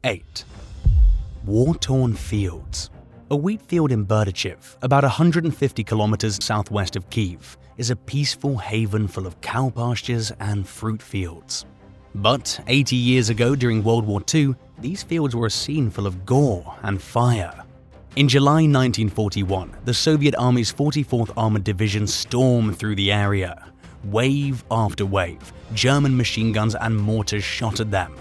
8. Wartorn Fields. A wheat field in Berdichev, about 150 kilometers southwest of Kyiv, is a peaceful haven full of cow pastures and fruit fields. But 80 years ago during World War II, these fields were a scene full of gore and fire. In July 1941, the Soviet Army's 44th Armored Division stormed through the area. Wave after wave, German machine guns and mortars shot at them.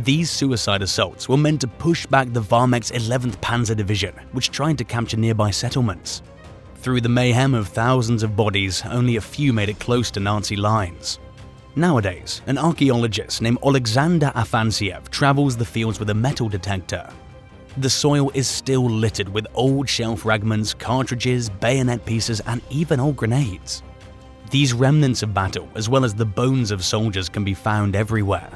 These suicide assaults were meant to push back the Warmek's 11th Panzer Division, which tried to capture nearby settlements. Through the mayhem of thousands of bodies, only a few made it close to Nazi lines. Nowadays, an archaeologist named Alexander Afansiev travels the fields with a metal detector. The soil is still littered with old shell fragments, cartridges, bayonet pieces, and even old grenades. These remnants of battle, as well as the bones of soldiers, can be found everywhere.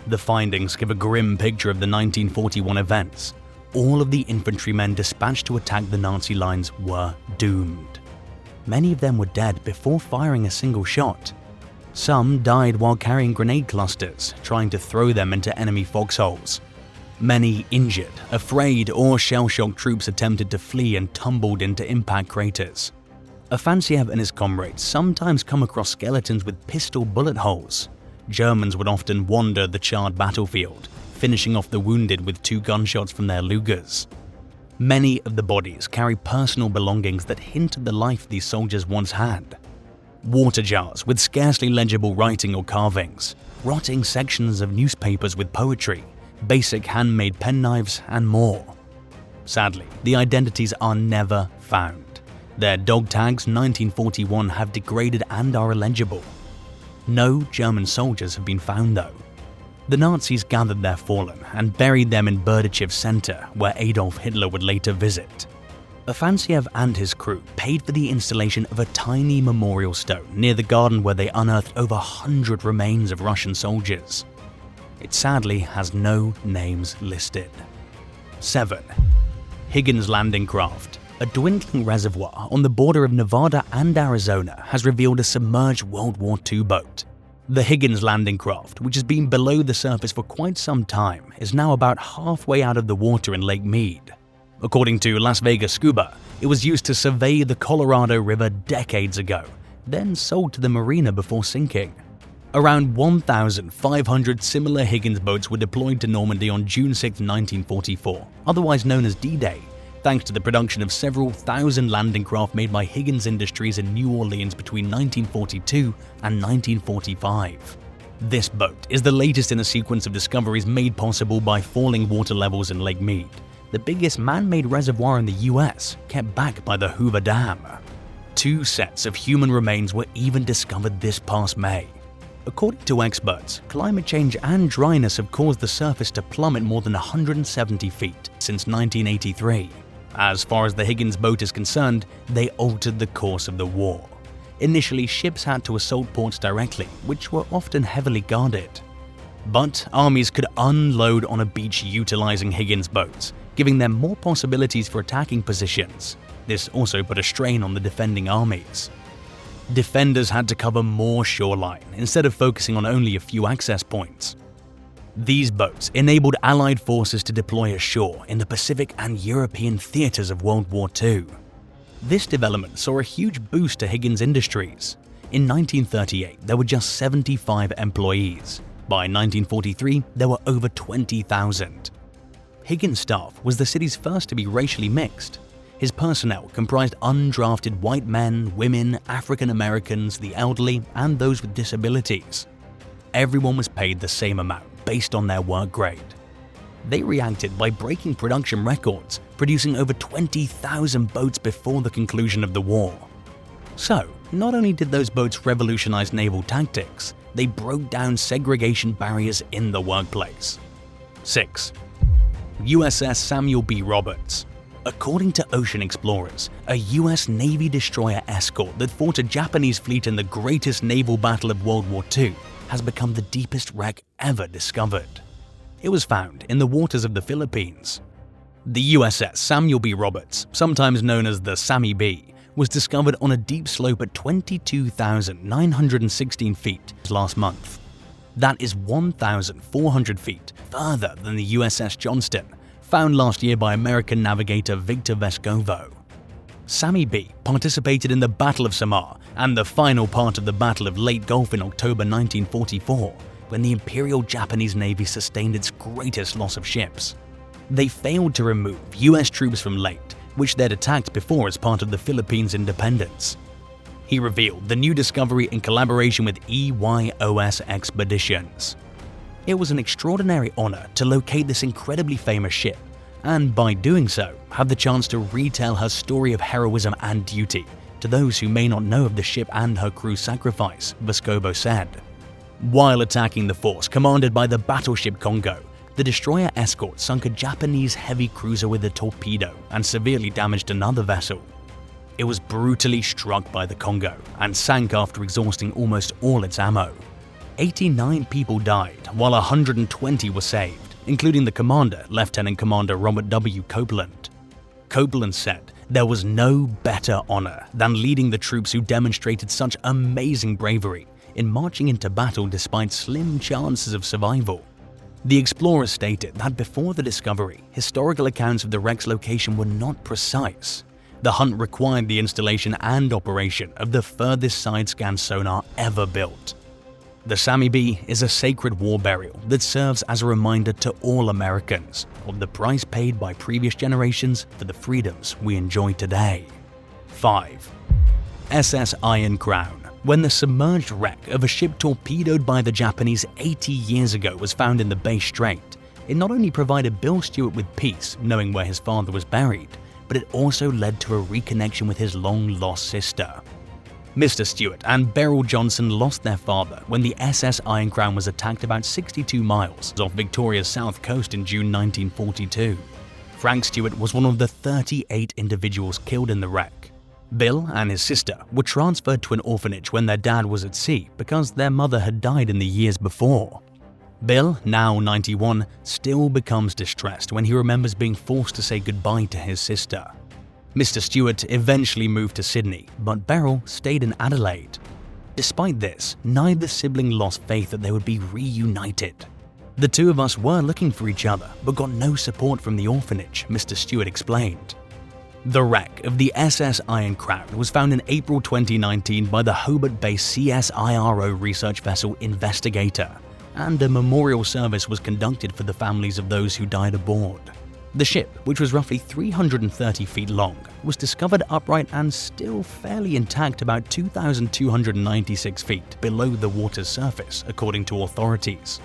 The findings give a grim picture of the 1941 events. All of the infantrymen dispatched to attack the Nazi lines were doomed. Many of them were dead before firing a single shot. Some died while carrying grenade clusters, trying to throw them into enemy foxholes. Many injured, afraid, or shell-shocked troops attempted to flee and tumbled into impact craters. Afansiev and his comrades sometimes come across skeletons with pistol bullet holes. Germans would often wander the charred battlefield, finishing off the wounded with 2 gunshots from their Lugers. Many of the bodies carry personal belongings that hint at the life these soldiers once had. Water jars with scarcely legible writing or carvings, rotting sections of newspapers with poetry, basic handmade penknives, and more. Sadly, the identities are never found. Their dog tags 1941 have degraded and are illegible. No German soldiers have been found though. The Nazis gathered their fallen and buried them in Berdichev Center, where Adolf Hitler would later visit. Afansiev and his crew paid for the installation of a tiny memorial stone near the garden where they unearthed over 100 remains of Russian soldiers. It sadly has no names listed. 7. Higgins landing craft. A dwindling reservoir on the border of Nevada and Arizona has revealed a submerged World War II boat. The Higgins landing craft, which has been below the surface for quite some time, is now about halfway out of the water in Lake Mead. According to Las Vegas Scuba, it was used to survey the Colorado River decades ago, then sold to the marina before sinking. Around 1,500 similar Higgins boats were deployed to Normandy on June 6, 1944, otherwise known as D-Day, thanks to the production of several thousand landing craft made by Higgins Industries in New Orleans between 1942 and 1945. This boat is the latest in a sequence of discoveries made possible by falling water levels in Lake Mead, the biggest man-made reservoir in the US, kept back by the Hoover Dam. 2 sets of human remains were even discovered this past May. According to experts, climate change and dryness have caused the surface to plummet more than 170 feet since 1983. As far as the Higgins boat is concerned, they altered the course of the war. Initially, ships had to assault ports directly, which were often heavily guarded. But armies could unload on a beach utilizing Higgins boats, giving them more possibilities for attacking positions. This also put a strain on the defending armies. Defenders had to cover more shoreline instead of focusing on only a few access points. These boats enabled Allied forces to deploy ashore in the Pacific and European theaters of World War II. This development saw a huge boost to Higgins Industries. In 1938, there were just 75 employees. By 1943, there were over 20,000. Higgins' staff was the city's first to be racially mixed. His personnel comprised undrafted white men, women, African Americans, the elderly, and those with disabilities. Everyone was paid the same amount based on their work grade. They reacted by breaking production records, producing over 20,000 boats before the conclusion of the war. So, not only did those boats revolutionize naval tactics, they broke down segregation barriers in the workplace. 6. USS Samuel B Roberts. According to ocean explorers, a US Navy destroyer escort that fought a Japanese fleet in the greatest naval battle of World War II has become the deepest wreck ever discovered. It was found in the waters of the Philippines. The USS Samuel B Roberts, sometimes known as the Sammy B, was discovered on a deep slope at 22,916 feet last month. That is 1,400 feet further than the USS Johnston, found last year by American navigator Victor Vescovo. Sammy B participated in the Battle of Samar and the final part of the Battle of Leyte Gulf in October 1944, when the Imperial Japanese Navy sustained its greatest loss of ships. They failed to remove US troops from Leyte, which they'd attacked before as part of the Philippines' independence. He revealed the new discovery in collaboration with EYOS Expeditions. It was an extraordinary honor to locate this incredibly famous ship, and by doing so, have the chance to retell her story of heroism and duty to those who may not know of the ship and her crew's sacrifice, Vescovo said. While attacking the force commanded by the battleship Congo, the destroyer escort sunk a Japanese heavy cruiser with a torpedo and severely damaged another vessel. It was brutally struck by the Congo and sank after exhausting almost all its ammo. 89 people died while 120 were saved, including the commander, Lieutenant Commander Robert W. Copeland. Copeland said there was no better honor than leading the troops who demonstrated such amazing bravery in marching into battle despite slim chances of survival. The explorer stated that before the discovery, historical accounts of the wreck's location were not precise. The hunt required the installation and operation of the furthest side-scan sonar ever built. The Sammy B is a sacred war burial that serves as a reminder to all Americans of the price paid by previous generations for the freedoms we enjoy today. 5. SS Iron Crown. When the submerged wreck of a ship torpedoed by the Japanese 80 years ago was found in the Bay Strait, it not only provided Bill Stewart with peace knowing where his father was buried, but it also led to a reconnection with his long-lost sister. Mr. Stewart and Beryl Johnson lost their father when the SS Iron Crown was attacked about 62 miles off Victoria's south coast in June 1942. Frank Stewart was one of the 38 individuals killed in the wreck. Bill and his sister were transferred to an orphanage when their dad was at sea because their mother had died in the years before. Bill, now 91, still becomes distressed when he remembers being forced to say goodbye to his sister. Mr. Stewart eventually moved to Sydney, but Beryl stayed in Adelaide. Despite this, neither sibling lost faith that they would be reunited. The two of us were looking for each other, but got no support from the orphanage, Mr. Stewart explained. The wreck of the SS Iron Crown was found in April 2019 by the Hobart-based CSIRO research vessel Investigator, and a memorial service was conducted for the families of those who died aboard. The ship, which was roughly 330 feet long, was discovered upright and still fairly intact about 2,296 feet below the water's surface, according to authorities.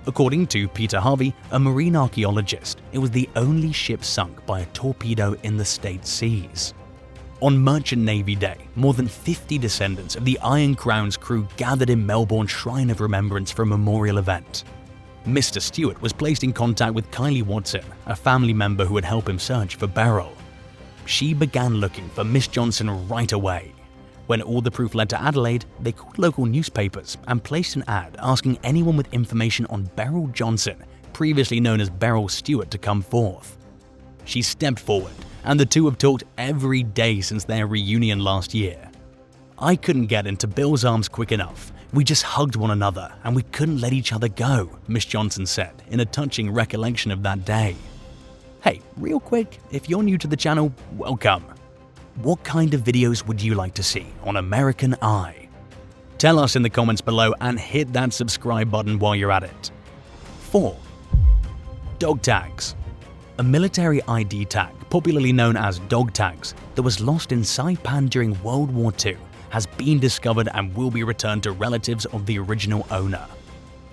According to Peter Harvey, a marine archaeologist, it was the only ship sunk by a torpedo in the state seas. On Merchant Navy Day, more than 50 descendants of the Iron Crown's crew gathered in Melbourne's Shrine of Remembrance for a memorial event. Mr. Stewart was placed in contact with Kylie Watson, a family member who would help him search for Beryl. She began looking for Miss Johnson right away. When all the proof led to Adelaide, they called local newspapers and placed an ad asking anyone with information on Beryl Johnson, previously known as Beryl Stewart, to come forth. She stepped forward, and the two have talked every day since their reunion last year. "I couldn't get into Bill's arms quick enough. We just hugged one another and we couldn't let each other go," Miss Johnson said in a touching recollection of that day. Hey, real quick, if you're new to the channel, welcome. What kind of videos would you like to see on American Eye? Tell us in the comments below and hit that subscribe button while you're at it. 4. Dog tags. A military ID tag, popularly known as dog tags, that was lost in Saipan during World War II has been discovered and will be returned to relatives of the original owner.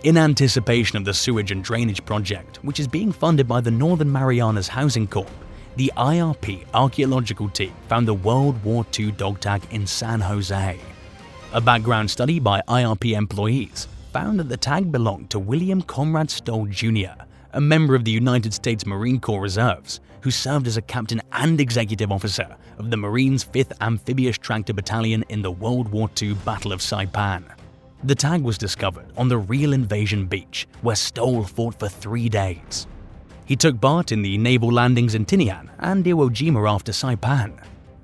In anticipation of the sewage and drainage project, which is being funded by the Northern Marianas Housing Corp, the IRP archaeological team found the World War II dog tag in San Jose. A background study by IRP employees found that the tag belonged to William Conrad Stoll Jr., a member of the United States Marine Corps Reserves, who served as a captain and executive officer of the Marines' 5th Amphibious Tractor Battalion in the World War II Battle of Saipan. The tag was discovered on the Real Invasion Beach, where Stoll fought for 3 days. He took part in the naval landings in Tinian and Iwo Jima after Saipan.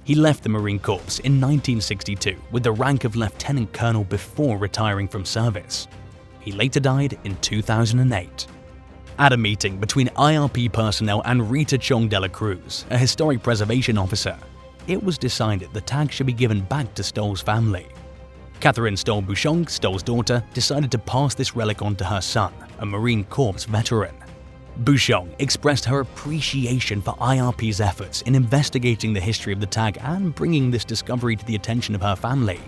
He left the Marine Corps in 1962 with the rank of Lieutenant Colonel before retiring from service. He later died in 2008. At a meeting between IRP personnel and Rita Chong de la Cruz, a historic preservation officer, it was decided the tag should be given back to Stoll's family. Catherine Stoll-Bouchon, Stoll's daughter, decided to pass this relic on to her son, a Marine Corps veteran. Bouchon expressed her appreciation for IRP's efforts in investigating the history of the tag and bringing this discovery to the attention of her family.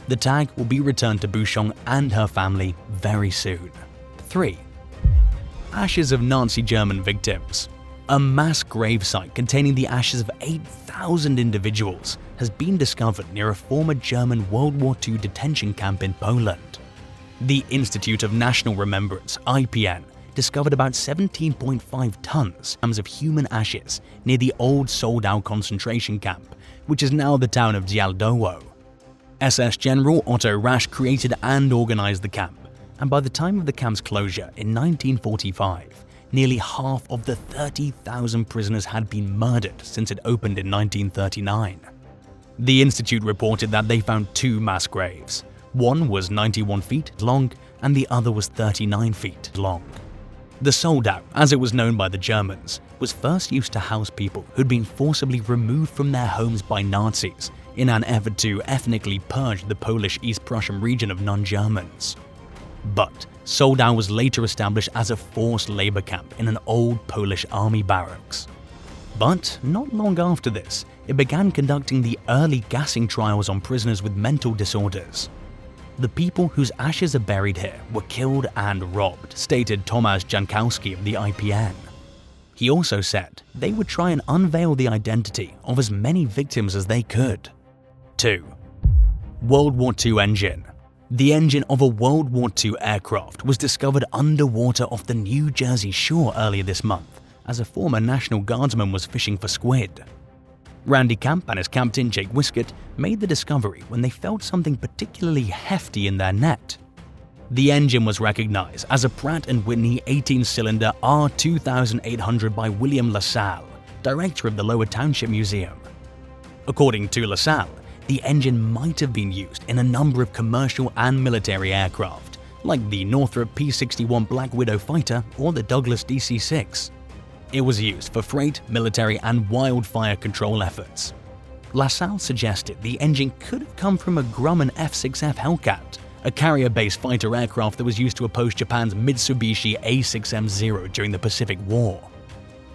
The tag will be returned to Bouchon and her family very soon. 3. Ashes of Nazi German victims. A mass gravesite containing the ashes of 8,000 individuals has been discovered near a former German World War II detention camp in Poland. The Institute of National Remembrance, IPN, discovered about 17.5 tons of human ashes near the old Soldau concentration camp, which is now the town of Dzialdowo. SS General Otto Rasch created and organized the camp, and by the time of the camp's closure in 1945, nearly half of the 30,000 prisoners had been murdered since it opened in 1939. The institute reported that they found 2 mass graves. One was 91 feet long and the other was 39 feet long. The Soldau, as it was known by the Germans, was first used to house people who'd been forcibly removed from their homes by Nazis in an effort to ethnically purge the Polish East Prussian region of non-Germans. But Soldau was later established as a forced labor camp in an old Polish army barracks. But not long after this, it began conducting the early gassing trials on prisoners with mental disorders. The people whose ashes are buried here were killed and robbed, stated Tomasz Jankowski of the IPN. He also said they would try and unveil the identity of as many victims as they could. 2. World War II engine. The engine of a World War II aircraft was discovered underwater off the New Jersey shore earlier this month as a former National Guardsman was fishing for squid. Randy Camp and his captain Jake Wiskett made the discovery when they felt something particularly hefty in their net. The engine was recognized as a Pratt & Whitney 18-cylinder R2800 by William LaSalle, director of the Lower Township Museum. According to LaSalle, the engine might have been used in a number of commercial and military aircraft, like the Northrop P-61 Black Widow fighter or the Douglas DC-6. It was used for freight, military, and wildfire control efforts. LaSalle suggested the engine could have come from a Grumman F-6F Hellcat, a carrier-based fighter aircraft that was used to oppose Japan's Mitsubishi A6M0 during the Pacific War.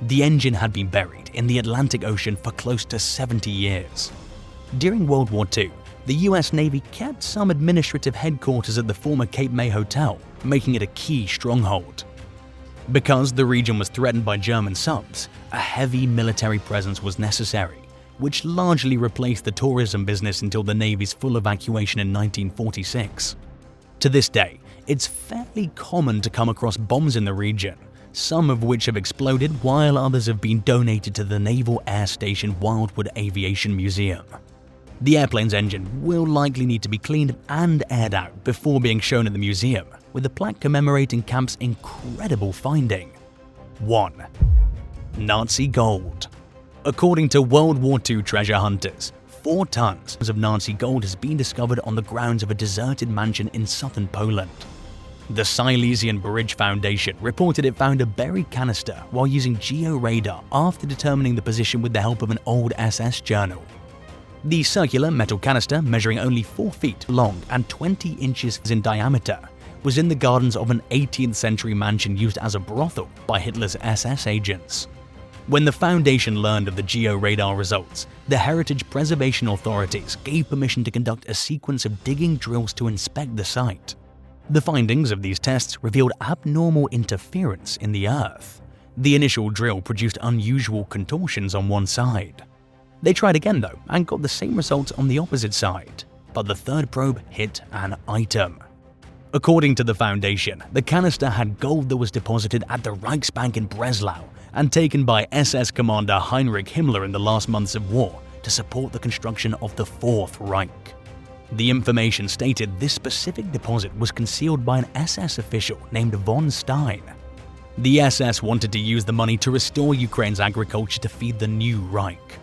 The engine had been buried in the Atlantic Ocean for close to 70 years. During World War II, the US Navy kept some administrative headquarters at the former Cape May Hotel, making it a key stronghold. Because the region was threatened by German subs, a heavy military presence was necessary, which largely replaced the tourism business until the Navy's full evacuation in 1946. To this day, it's fairly common to come across bombs in the region, some of which have exploded while others have been donated to the Naval Air Station Wildwood Aviation Museum. The airplane's engine will likely need to be cleaned and aired out before being shown at the museum, with a plaque commemorating Camp's incredible finding. 1. Nazi gold. According to World War II treasure hunters, 4 tons of Nazi gold has been discovered on the grounds of a deserted mansion in southern Poland. The Silesian Bridge Foundation reported it found a buried canister while using georadar after determining the position with the help of an old SS journal. The circular metal canister, measuring only 4 feet long and 20 inches in diameter, was in the gardens of an 18th century mansion used as a brothel by Hitler's SS agents. When the Foundation learned of the georadar results, the Heritage Preservation Authorities gave permission to conduct a sequence of digging drills to inspect the site. The findings of these tests revealed abnormal interference in the earth. The initial drill produced unusual contortions on one side. They tried again though and got the same results on the opposite side, but the third probe hit an item. According to the Foundation, the canister had gold that was deposited at the Reichsbank in Breslau and taken by SS Commander Heinrich Himmler in the last months of war to support the construction of the Fourth Reich. The information stated this specific deposit was concealed by an SS official named von Stein. The SS wanted to use the money to restore Ukraine's agriculture to feed the new Reich.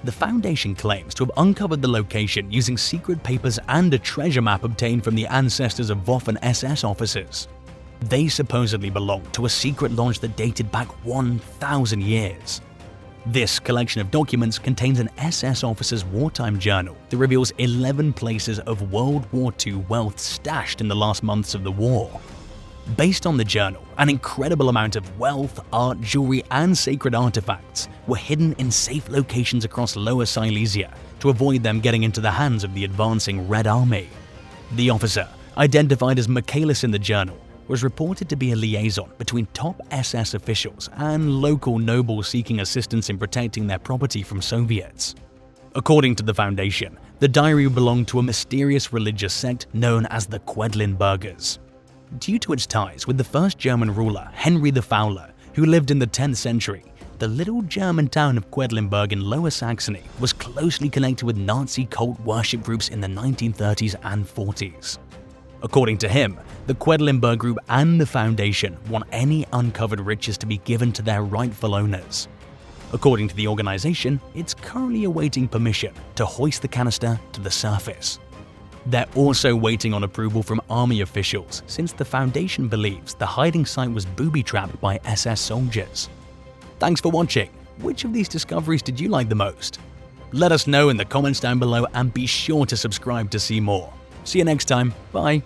The Foundation claims to have uncovered the location using secret papers and a treasure map obtained from the ancestors of Waffen SS officers. They supposedly belonged to a secret lodge that dated back 1,000 years. This collection of documents contains an SS officer's wartime journal that reveals 11 places of World War II wealth stashed in the last months of the war. Based on the journal, an incredible amount of wealth, art, jewelry, and sacred artifacts were hidden in safe locations across Lower Silesia to avoid them getting into the hands of the advancing Red Army. The officer, identified as Michaelis in the journal, was reported to be a liaison between top SS officials and local nobles seeking assistance in protecting their property from Soviets. According to the Foundation, the diary belonged to a mysterious religious sect known as the Quedlinburgers. Due to its ties with the first German ruler, Henry the Fowler, who lived in the 10th century, the little German town of Quedlinburg in Lower Saxony was closely connected with Nazi cult worship groups in the 1930s and 40s. According to him, the Quedlinburg group and the Foundation want any uncovered riches to be given to their rightful owners. According to the organization, it's currently awaiting permission to hoist the canister to the surface. They're also waiting on approval from army officials, since the Foundation believes the hiding site was booby-trapped by SS soldiers. Thanks for watching. Which of these discoveries did you like the most? Let us know in the comments down below and be sure to subscribe to see more. See you next time. Bye.